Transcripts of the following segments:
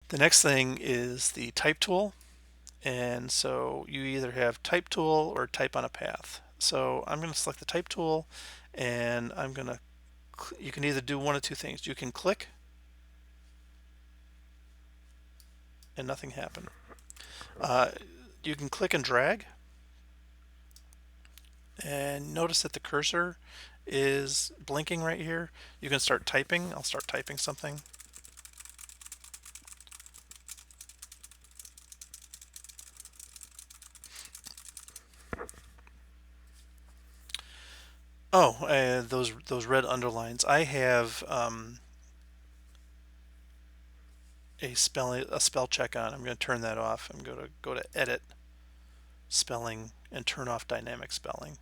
The next thing is the type tool. And so you either have type tool or type on a path. So I'm going to select the type tool, and I'm going to, you can either do one of two things. You can click and nothing happened. Uh, you can click and drag, and notice that the cursor is blinking right here. You can start typing. I'll start typing something. Oh, those red underlines. I have a spell check on. I'm going to turn that off. I'm going to go to Edit, Spelling, and turn off dynamic spelling.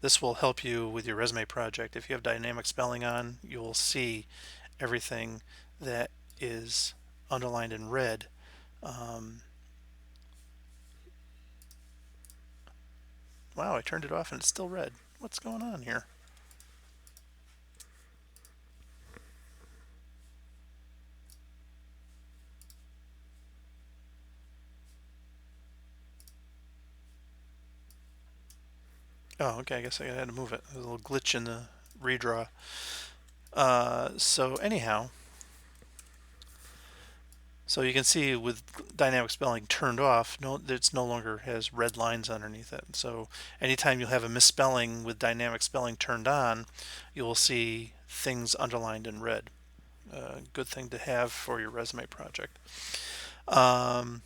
This will help you with your resume project. If you have dynamic spelling on, you will see everything that is underlined in red. Wow, I turned it off and it's still red. What's going on here? Oh, okay, I guess I had to move it. There's a little glitch in the redraw. So anyhow, so you can see with dynamic spelling turned off, it's no longer has red lines underneath it. So anytime you have a misspelling with dynamic spelling turned on, you will see things underlined in red. Good thing to have for your resume project. Um,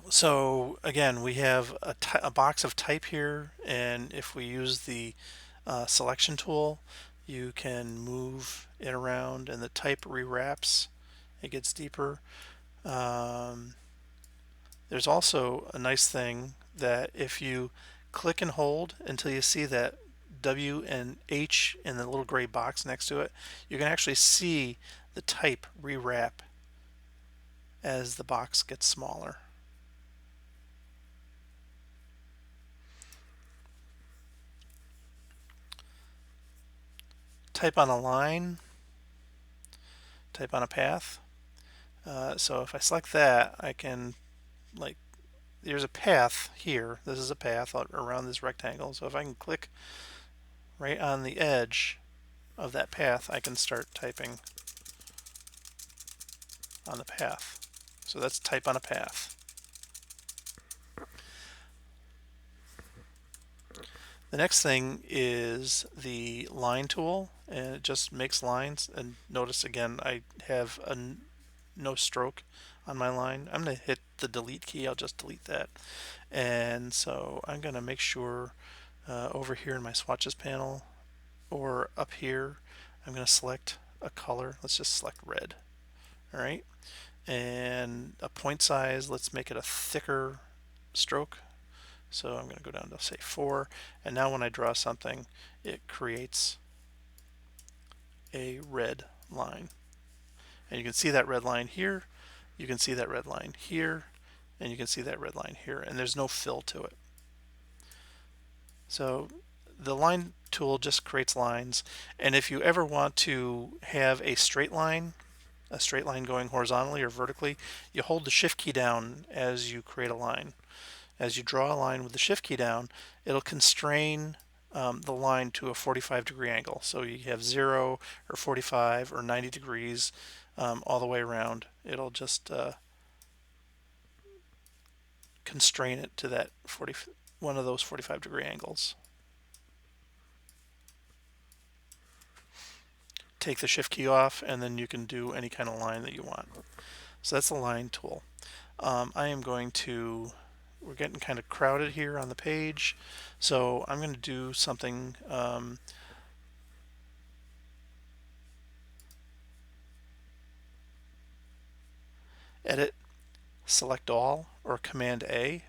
so again, we have a box of type here, and if we use the selection tool, you can move it around, and the type rewraps. It gets deeper. Um, there's also a nice thing that if you click and hold until you see that W and H in the little gray box next to it, you can actually see the type rewrap as the box gets smaller. Type on a line, type on a path. So if I select that, I can, like, there's a path here. This is a path around this rectangle. So if I can click right on the edge of that path, I can start typing on the path. So that's type on a path. The next thing is the line tool, and it just makes lines. And notice again, I have no stroke on my line. I'm going to hit the delete key. I'll just delete that. And so I'm going to make sure over here in my swatches panel or up here, I'm going to select a color. Let's just select red. All right. And a point size, let's make it a thicker stroke. So I'm going to go down to say 4, and now when I draw something, it creates a red line. And you can see that red line here, you can see that red line here, and you can see that red line here, and there's no fill to it. So the line tool just creates lines, and if you ever want to have a straight line going horizontally or vertically, you hold the shift key down as you create a line. As you draw a line with the shift key down, it'll constrain the line to a 45-degree angle. So you have 0 or 45 or 90 degrees all the way around. It'll just constrain it to that one of those 45-degree angles. Take the shift key off, and then you can do any kind of line that you want. So that's the line tool. I am going to, we're getting kind of crowded here on the page, so I'm going to do something edit, select all, or Command A,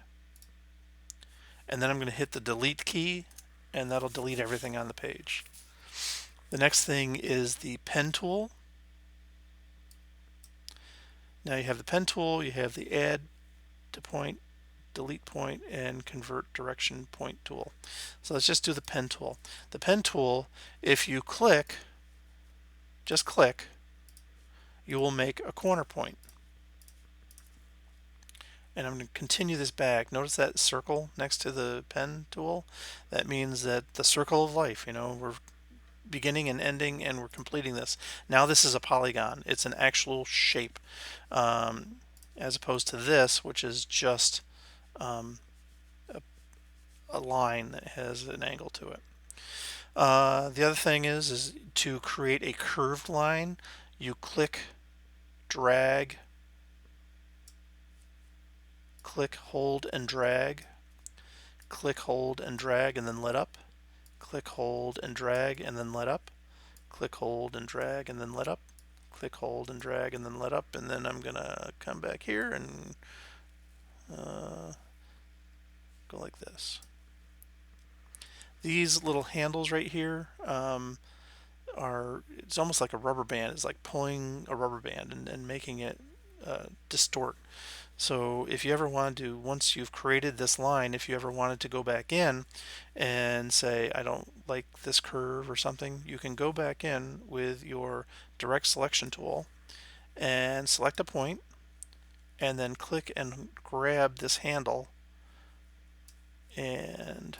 and then I'm going to hit the delete key, and that'll delete everything on the page. The next thing is the pen tool. Now you have the pen tool, you have the add to point, delete point, and convert direction point tool. So let's just do the pen tool. The pen tool, if you click, just click, you will make a corner point. And I'm going to continue this back. Notice that circle next to the pen tool? That means that the circle of life, we're beginning and ending and we're completing this. Now this is a polygon. It's an actual shape, as opposed to this, which is just a line that has an angle to it. The other thing is to create a curved line, you click, drag, click, hold, and drag, click, hold, and drag, and then let up, click, hold, and drag, and then let up, click, hold, and drag, and then let up, click, hold, and drag, and then let up, and then I'm gonna come back here and go like this. These little handles right here it's almost like a rubber band. It's like pulling a rubber band and making it distort. So if you ever wanted to, once you've created this line, if you ever wanted to go back in and say, I don't like this curve or something, you can go back in with your direct selection tool and select a point and then click and grab this handle and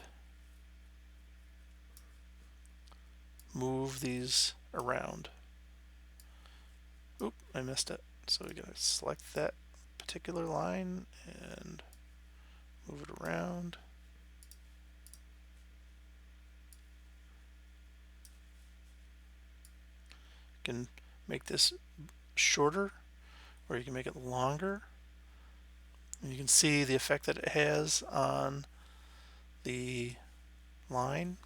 move these around. Oop, I missed it. So we gotta select that particular line and move it around. You can make this shorter or you can make it longer. And you can see the effect that it has on the line.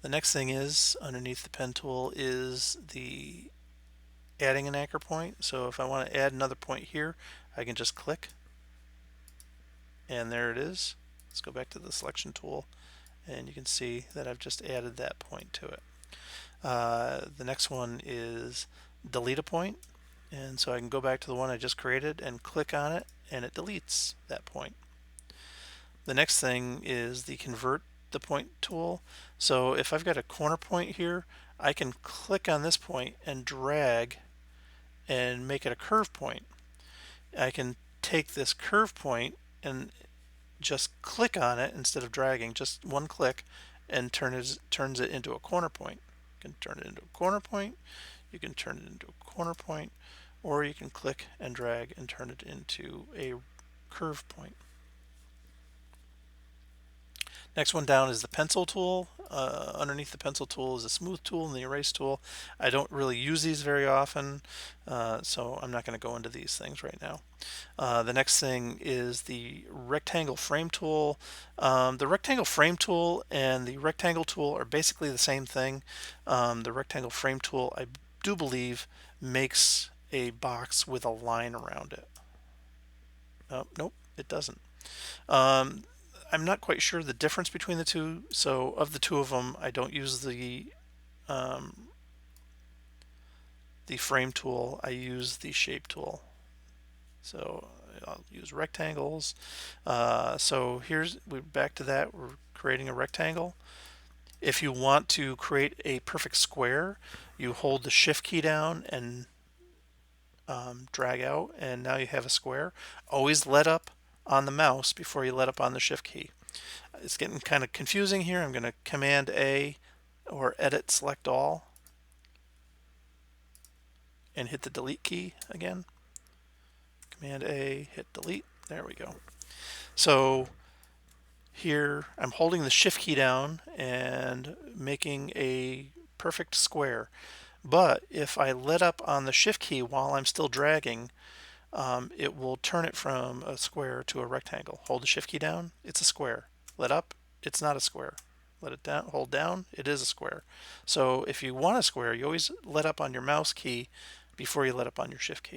The next thing is underneath the pen tool is the adding an anchor point. So if I want to add another point here, I can just click and there it is. Let's go back to the selection tool and you can see that I've just added that point to it. The next one is delete a point, and so I can go back to the one I just created and click on it and it deletes that point. The next thing is the convert the point tool. So if I've got a corner point here, I can click on this point and drag and make it a curve point. I can take this curve point and just click on it instead of dragging, just one click, and turns it into a corner point. You can turn it into a corner point, you can turn it into a corner point, or you can click and drag and turn it into a curve point. Next one down is the pencil tool. Underneath the pencil tool is the smooth tool and the erase tool. I don't really use these very often, so I'm not going to go into these things right now. The next thing is the rectangle frame tool. The rectangle frame tool and the rectangle tool are basically the same thing. The rectangle frame tool, I do believe, makes a box with a line around it. Nope, it doesn't. I'm not quite sure the difference between the two, so of the two of them, I don't use the frame tool. I use the shape tool. So I'll use rectangles. So we're back to that. We're creating a rectangle. If you want to create a perfect square, you hold the shift key down and drag out, and now you have a square. Always let up on the mouse before you let up on the shift key. It's getting kind of confusing here. I'm going to Command A or Edit Select All and hit the delete key again. Command A, hit delete. There we go. So here I'm holding the shift key down and making a perfect square. But if I let up on the shift key while I'm still dragging, it will turn it from a square to a rectangle. Hold the shift key down, it's a square. Let up, it's not a square. Let it down, hold down, it is a square. So if you want a square, you always let up on your mouse key before you let up on your shift key.